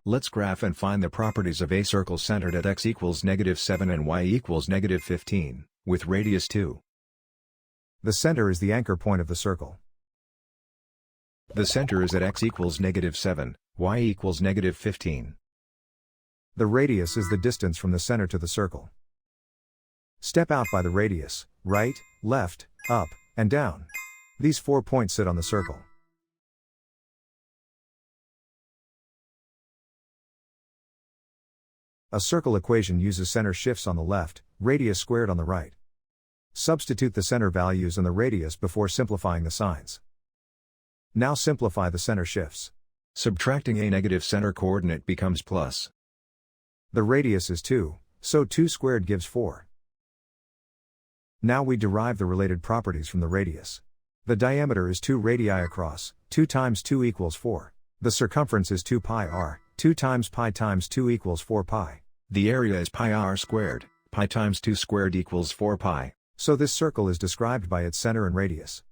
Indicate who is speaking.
Speaker 1: Let's graph and find the properties of a circle centered at x equals -7 and y equals -15, with radius 2.
Speaker 2: The center is the anchor point of the circle.
Speaker 1: The center is at x equals -7, y equals -15.
Speaker 2: The radius is the distance from the center to the circle. Step out by the radius, right, left, up, and down. These 4 points sit on the circle. A circle equation uses center shifts on the left, radius squared on the right. Substitute the center values and the radius before simplifying the signs. Now simplify the center shifts.
Speaker 1: Subtracting a negative center coordinate becomes plus.
Speaker 2: The radius is 2, so 2 squared gives 4. Now we derive the related properties from the radius. The diameter is 2 radii across, 2 times 2 equals 4. The circumference is 2 pi r, 2 times pi times 2 equals 4 pi.
Speaker 1: The area is pi r squared, pi times 2 squared equals 4 pi.
Speaker 2: So this circle is described by its center and radius.